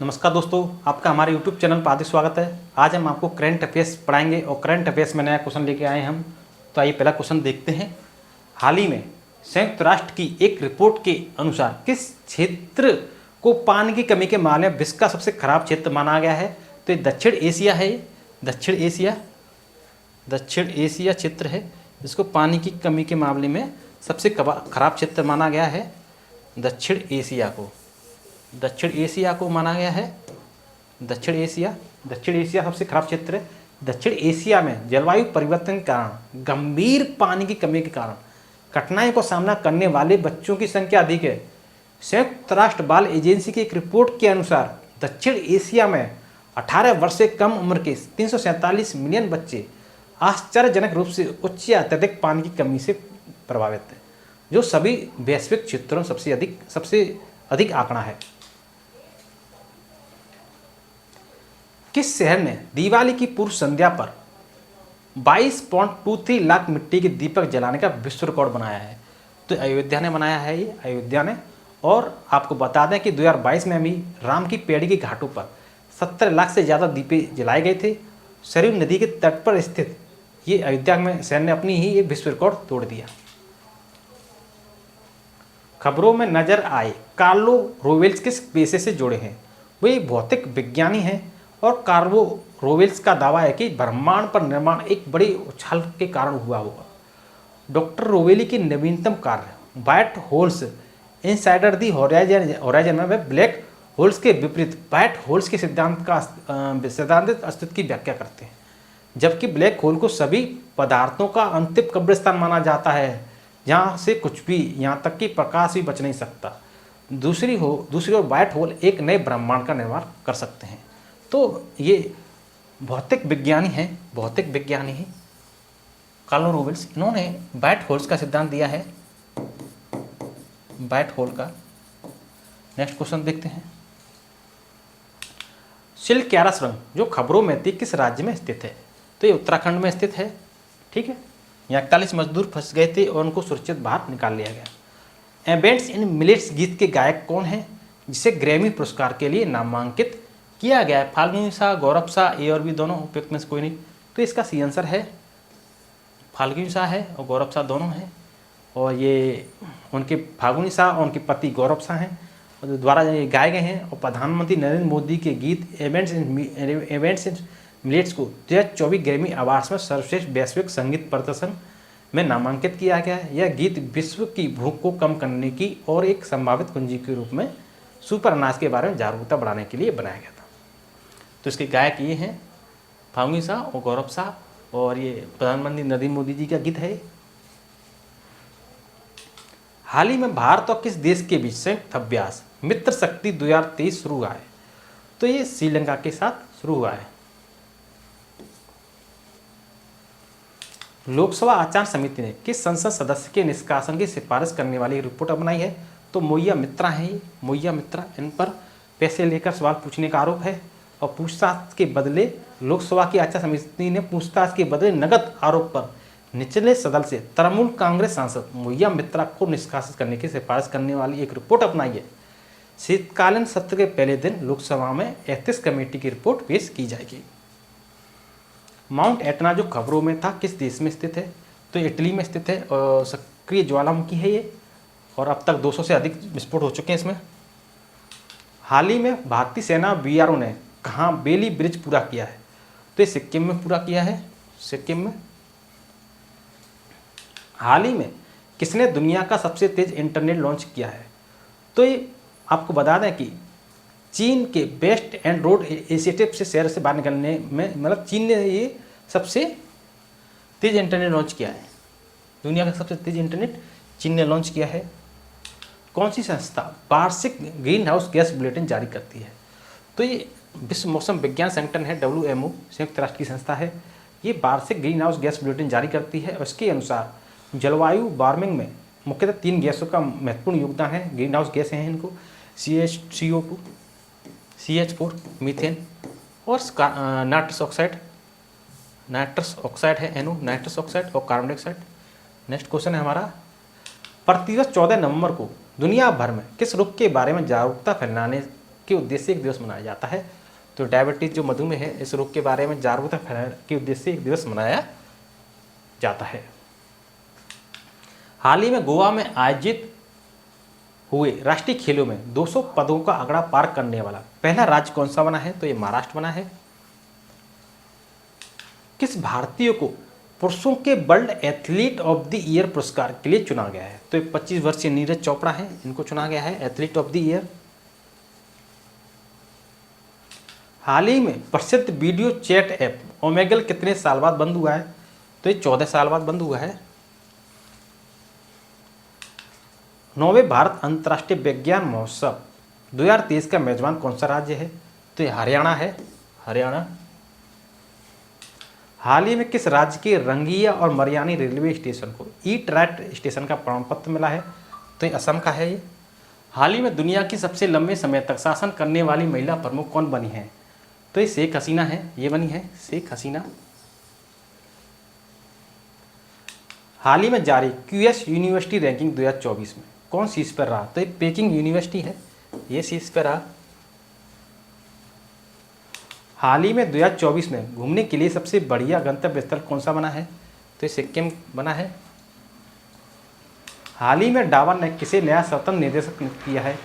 नमस्कार दोस्तों, आपका हमारे YouTube चैनल पर हार्दिक स्वागत है। आज हम आपको करंट अफेयर्स पढ़ाएंगे और करंट अफेयर्स में नया क्वेश्चन लेके आए हैं हम। तो आइए पहला क्वेश्चन देखते हैं। हाल ही में संयुक्त राष्ट्र की एक रिपोर्ट के अनुसार किस क्षेत्र को पानी की कमी के मामले में विश्व का सबसे खराब क्षेत्र माना गया है? तो ये दक्षिण एशिया है। दक्षिण एशिया क्षेत्र है जिसको पानी की कमी के मामले में सबसे खराब क्षेत्र माना गया है। दक्षिण एशिया को माना गया है। दक्षिण एशिया सबसे खराब क्षेत्र है। दक्षिण एशिया में जलवायु परिवर्तन के कारण गंभीर पानी की कमी के कारण कठिनाइयों का सामना करने वाले बच्चों की संख्या अधिक है। संयुक्त राष्ट्र बाल एजेंसी की एक रिपोर्ट के अनुसार दक्षिण एशिया में 18 वर्ष से कम उम्र के 347 मिलियन बच्चे आश्चर्यजनक रूप से उच्च या अत्यधिक पानी की कमी से प्रभावित है, जो सभी वैश्विक क्षेत्रों में सबसे अधिक आंकड़ा है। किस शहर ने दिवाली की पूर्व संध्या पर 22.23 लाख मिट्टी के दीपक जलाने का विश्व रिकॉर्ड बनाया है? तो अयोध्या ने बनाया है। ये अयोध्या ने। और आपको बता दें कि 2022 में भी राम की पेड़ी के घाटों पर 70 लाख से ज़्यादा दीपे जलाए गए थे। सरयू नदी के तट पर स्थित ये अयोध्या में शहर ने अपनी ही ये विश्व रिकॉर्ड तोड़ दिया। खबरों में नजर आए कार्लो रोवेल्स किस पेशे से जुड़े हैं? वो एक भौतिक विज्ञानी हैं और कार्लो रोवेल्स का दावा है कि ब्रह्मांड पर निर्माण एक बड़ी उछाल के कारण हुआ होगा। डॉक्टर रोवेली की नवीनतम कार्य व्हाइट होल्स इनसाइडर दी होराइजन में वे ब्लैक होल्स के विपरीत व्हाइट होल्स के सिद्धांतिक अस्तित्व की व्याख्या करते हैं, जबकि ब्लैक होल को सभी पदार्थों का अंतिम कब्रिस्तान माना जाता है, जहाँ से कुछ भी, यहाँ तक कि प्रकाश भी बच नहीं सकता। दूसरी ओर व्हाइट होल एक नए ब्रह्मांड का निर्माण कर सकते हैं। तो ये भौतिक विज्ञानी हैं कार्लो रोवेल्स। इन्होंने व्हाइट होल्स का सिद्धांत दिया है, व्हाइट होल का। नेक्स्ट क्वेश्चन देखते हैं। सिलक्यारा सुरंग जो खबरों में थी किस राज्य में स्थित है? तो ये उत्तराखंड में स्थित है। ठीक है। यहाँ 41 मजदूर फंस गए थे और उनको सुरक्षित बाहर निकाल लिया गया। एवेंट्स इन मिलेट्स गीत के गायक कौन हैं जिसे ग्रैमी पुरस्कार के लिए नामांकित किया गया है? फाल्गुनी शाह, गौरव शाह, ए और बी दोनों, उपयुक्त में से कोई नहीं। तो इसका सी आंसर है फाल्गुनी शाह है और गौरव शाह दोनों हैं। और ये उनके फाल्गुनी शाह और उनके पति गौरव शाह हैं और द्वारा ये गाए गए हैं। और प्रधानमंत्री नरेंद्र मोदी के गीत एवेंट्स इन मिलेट्स को 2024 ग्रैमी अवार्ड्स में सर्वश्रेष्ठ वैश्विक संगीत प्रदर्शन में नामांकित किया गया है। यह गीत विश्व की भूख को कम करने की और एक संभावित कुंजी के रूप में सुपर अनाज के बारे में जागरूकता बढ़ाने के लिए बनाया गया था। तो इसके गायक ये हैं फाल्गुनी शाह और गौरव शाह, और ये प्रधानमंत्री नरेंद्र मोदी जी का गीत है। हाल ही में भारत और किस देश के बीच संयुक्त अभ्यास मित्र शक्ति 2023 शुरू हुआ है? तो ये श्रीलंका के साथ शुरू हुआ है। लोकसभा आचार समिति ने किस संसद सदस्य के निष्कासन की सिफारिश करने वाली रिपोर्ट बनाई है? तो मोइया मित्रा हैं। मोइया मित्रा, इन पर पैसे लेकर सवाल पूछने का आरोप है और पूछताछ के बदले लोकसभा की आचार समिति ने पूछताछ के बदले नकद आरोप पर निचले सदन से तृणमूल कांग्रेस सांसद मोइया मित्रा को निष्कासित करने की सिफारिश करने वाली एक रिपोर्ट अपनाई है। शीतकालीन सत्र के पहले दिन लोकसभा में एथिक्स कमेटी की रिपोर्ट पेश की जाएगी। माउंट एटना जो खबरों में था किस देश में स्थित है? तो इटली में स्थित है और सक्रिय ज्वालामुखी है ये, और अब तक 200 से अधिक विस्फोट हो चुके हैं इसमें। हाल ही में भारतीय सेना बीआरओ ने कहाँ बेली ब्रिज पूरा किया है? तो ये सिक्किम में पूरा किया है, सिक्किम में। हाल ही में किसने दुनिया का सबसे तेज इंटरनेट लॉन्च किया है? तो ये आपको बता दें कि चीन के बेस्ट एंड रोड इनिशिएटिव से शहर से बाहर निकलने में, मतलब चीन ने ये सबसे तेज इंटरनेट लॉन्च किया है। दुनिया का सबसे तेज इंटरनेट चीन ने लॉन्च किया है। कौन सी संस्था वार्षिक ग्रीन हाउस गैस बुलेटिन जारी करती है? तो ये विश्व मौसम विज्ञान संगठन है, WMO, संयुक्त राष्ट्र की संस्था है। ये वार्षिक ग्रीन हाउस गैस बुलेटिन जारी करती है और इसके अनुसार जलवायु वार्मिंग में मुख्यतः 3 गैसों का महत्वपूर्ण योगदान है। ग्रीन हाउस गैस हैं इनको CO2, CH4, मीथेन और नाइट्रस ऑक्साइड है, NO, नाइट्रस ऑक्साइड और कार्बन डाइऑक्साइड। नेक्स्ट क्वेश्चन है हमारा, प्रतिवर्ष 14 नवंबर को दुनिया भर में किस रोग के बारे में जागरूकता फैलाने के उद्देश्य से एक दिवस मनाया जाता है। तो डायबिटीज जो मधुमेह है, इस रोग के बारे में जागरूकता फैलाने के उद्देश्य से एक दिवस मनाया जाता है। हाल ही में गोवा में आयोजित हुए राष्ट्रीय खेलों में 200 पदकों का आंकड़ा पार करने वाला पहला राज्य कौन सा बना है? तो ये महाराष्ट्र बना है। किस भारतीय को पुरुषों के world athlete of the year पुरस्कार के लिए चुना गया है? तो ये 25 वर्षीय नीरज चोपड़ा है, इनको चुना गया है एथलीट ऑफ द ईयर। हाल ही में प्रसिद्ध वीडियो चैट ऐप ओमेगल कितने साल बाद बंद हुआ है? तो ये 14 साल बाद बंद हुआ है। 9वें भारत अंतर्राष्ट्रीय विज्ञान महोत्सव 2023 का मेजबान कौन सा राज्य है? तो ये हरियाणा है, हरियाणा। हाल ही में किस राज्य के रंगिया और मरियानी रेलवे स्टेशन को ई ट्रैक स्टेशन का प्रमाण पत्र मिला है? तो ये असम का है ये। हाल ही में दुनिया की सबसे लंबे समय तक शासन करने वाली महिला प्रमुख कौन बनी है? तो ये शेख हसीना है, ये बनी है शेख हसीना। हाल ही में जारी क्यूएस यूनिवर्सिटी रैंकिंग 2024 में कौन शीर्ष पर रहा? तो ये पेकिंग यूनिवर्सिटी है, ये शीर्ष पर रहा। हाल ही में 2024 में घूमने के लिए सबसे बढ़िया गंतव्य स्थल कौन सा बना है? तो ये सिक्किम बना है। हाल ही में डावर ने किसे नया स्वतंत्र निदेशक नियुक्त किया है?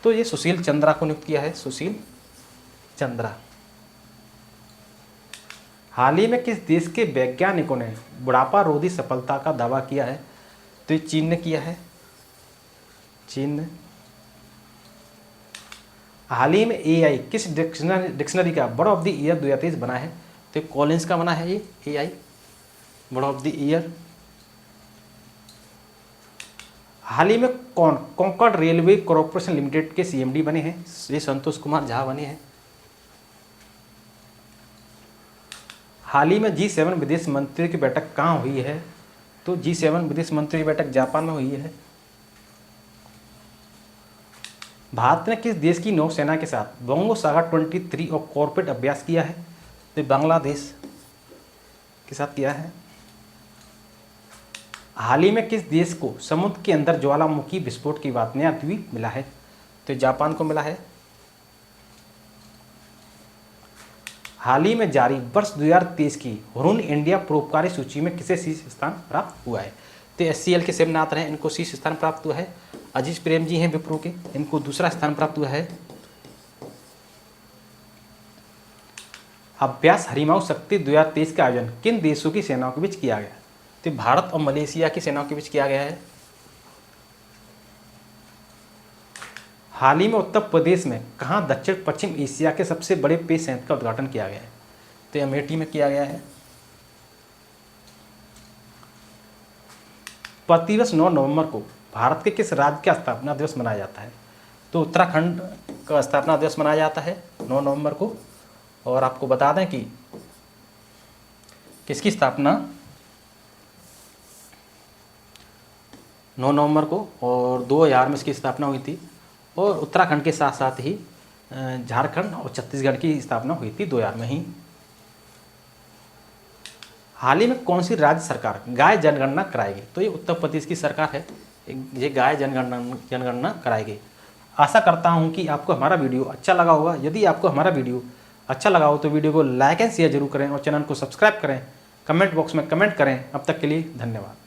तो ये सुशील चंद्रा को नियुक्त किया है, सुशील चंद्रा। हाल ही में किस देश के वैज्ञानिकों ने बुढ़ापा रोधी सफलता का दावा किया है? तो ये चीन ने किया है, चीन ने। हाल ही में एआई किस डिक्शनरी का बर्ड ऑफ द ईयर 2023 बना है? तो कॉलिंस का बना है ये AI bird of the year. हाल ही में कौन कोंकण रेलवे कॉरपोरेशन लिमिटेड के सीएमडी बने हैं? ये संतोष कुमार झा बने हैं। हाल ही में G7 विदेश मंत्रियों की बैठक कहाँ हुई है? तो G7 विदेश मंत्रियों की बैठक जापान में हुई है। भारत ने किस देश की नौसेना के साथ बोंगो सागर 23 और कॉर्पोरेट अभ्यास किया है? तो बांग्लादेश के साथ किया है। हाल ही में किस देश को समुद्र के अंदर ज्वालामुखी विस्फोट की बात नया द्वीप मिला है? तो जापान को मिला है। हाल ही में जारी वर्ष 2023 की हुरून इंडिया परोपकारी सूची में किसे शीर्ष स्थान प्राप्त हुआ है? तो SCL के शिवनाथ हैं, इनको शीर्ष स्थान प्राप्त हुआ है। अजीज प्रेम जी हैं विप्रो के, इनको दूसरा स्थान प्राप्त हुआ है। अभ्यास हरिमाऊ शक्ति 2023 का आयोजन किन देशों की सेनाओं के बीच किया गया? तो भारत और मलेशिया की सेनाओं के बीच किया गया है। हाल ही में उत्तर प्रदेश में कहाँ दक्षिण पश्चिम एशिया के सबसे बड़े पेय संयंत्र का उद्घाटन किया गया है? तो अमेठी में किया गया है। प्रतिवर्ष 9 नवंबर को भारत के किस राज्य का स्थापना दिवस मनाया जाता है? तो उत्तराखंड का स्थापना दिवस मनाया जाता है 9 नवंबर को। और आपको बता दें कि किसकी स्थापना 9 नवंबर को और 2000 में इसकी स्थापना हुई थी। और उत्तराखंड के साथ साथ ही झारखंड और छत्तीसगढ़ की स्थापना हुई थी 2000 में ही। हाल ही में कौन सी राज्य सरकार गाय जनगणना कराएगी? तो ये उत्तर प्रदेश की सरकार है, ये गाय जनगणना कराएगी। आशा करता हूँ कि आपको हमारा वीडियो अच्छा लगा होगा। यदि आपको हमारा वीडियो अच्छा लगा हो तो वीडियो को लाइक एंड शेयर जरूर करें और चैनल को सब्सक्राइब करें, कमेंट बॉक्स में कमेंट करें। अब तक के लिए धन्यवाद।